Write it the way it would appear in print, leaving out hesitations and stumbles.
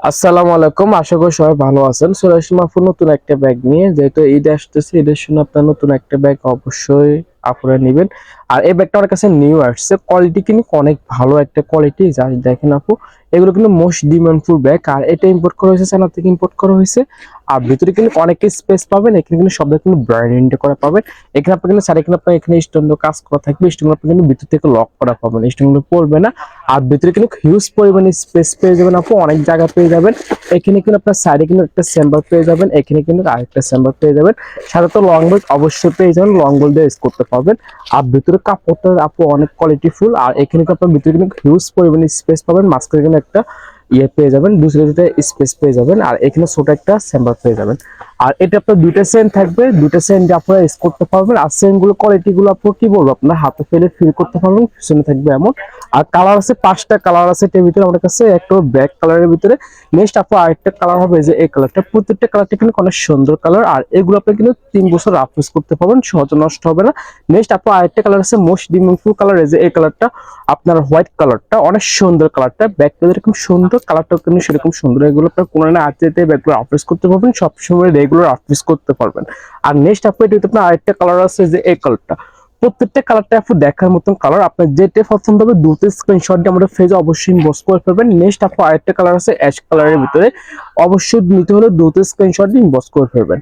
আসসালামু আলাইকুম, আশা করি সবাই ভালো আছেন। চলে আসলাম আপুর নতুন একটা ব্যাগ নিয়ে। যেহেতু ঈদ আসতেছে, ঈদের জন্য আপনার নতুন একটা ব্যাগ অবশ্যই আপনারা নেবেন। আর এই ব্যাগটা আমার কাছে নিউ আসছে, কোয়ালিটি কিন্তু অনেক ভালো একটা কোয়ালিটি। যা দেখেন আপু, এগুলো কিন্তু মোস্ট ডিমান্ডফুল ব্যাগ। আর এটা ইম্পোর্ট করা হয়েছে, চায়না থেকে ইম্পোর্ট করা হয়েছে। আর ভিতরে কিন্তু অনেক স্পেস পাবেন, এখানে কিন্তু সব কিন্তু ব্র্যান্ড করা পাবেন। এখানে আপনি কিন্তু সাইডে কিন্তু আপনার এখানে স্টোন কাজ করা থাকবে, স্টোন আপনি কিন্তু ভিতর থেকে লক করা পাবেন, স্টোনগুলো পড়বে না। আর ভিতরে কিন্তু হিউজ পরিমাণে স্পেস পেয়ে যাবেন আপু, অনেক জায়গা পেয়ে যাবেন। এখানে কিন্তু আপনার সাইডে কিন্তু একটা চেম্বার পেয়ে যাবেন, এখানে কিন্তু আরেকটা চেম্বার পেয়ে যাবেন। সাথে তো লং বেল্ট অবশ্যই পেয়ে যাবেন, লং বেল্ট দিয়ে ইউজ করতে পারবেন। আর ভিতরে কাপড়টা আপু অনেক কোয়ালিটি ফুল। আর এখানে কিন্তু আপনার ভিতরে কিন্তু হিউজ পরিমাণে স্পেস পাবেন, মাঝখানে কিন্তু একটা পেয়ে যাবেন, দুটো স্পেস পেয়ে যাবেন। আর এখানে ছোট একটা চেম্বার পেয়ে যাবেন। আর এটা আপনার দুইটা চেন থাকবে, দুইটা চেন দিয়ে আপনারা ইউজ করতে পারবেন। আর চেন গুলো কোয়ালিটি গুলো আপু কি বলবো, আপনার হাতে ফেলে ফিল করতে পারবেন, পিছনে থাকবে এমন। আর কালার আছে, 5টা কালার আছে এটার ভিতরে আমাদের কাছে, একটা ব্ল্যাক কালারের ভিতরে। নেক্সট আপু আরেকটা কালার হবে যে এই কালারটা, প্রত্যেকটা কালারটা কিন্তু অনেক সুন্দর কালার। আর এগুলো আপনি কিন্তু 3 বছর রাফ ইউজ করতে পারবেন, সহজে নষ্ট হবে না। নেক্সট আপু আরেকটা কালার আছে মোস্ট ডিমান্ডফুল কালার, এই যে এই কালারটা, আপনার হোয়াইট কালারটা অনেক সুন্দর কালারটা, ব্যাগটা যেরকম সুন্দর কালারটাও কিন্তু সেরকম সুন্দর। এগুলো আপনার কোনো না আজকে ব্যাগগুলো রাফ ইউজ করতে পারবেন, সবসময় রেগুলার রাফ ইউজ করতে পারবেন। আর নেক্সট আপু এটা আপনার আরেকটা কালার আছে যে এই কালারটা, প্রত্যেকটা কালারটা আপু দেখার মতন কালার। আপনার যেটা পছন্দ হবে দ্রুত স্ক্রিনশট দিয়ে আমাদের পেজে অবশ্যই ইনবক্স করে ফেলবেন। নেক্সট আপু আরেকটা কালার আছে অ্যাশ কালারের ভিতরে, অবশ্যই নিতে হলে দ্রুত স্ক্রিনশট দিয়ে ইনবক্স করে ফেলবেন।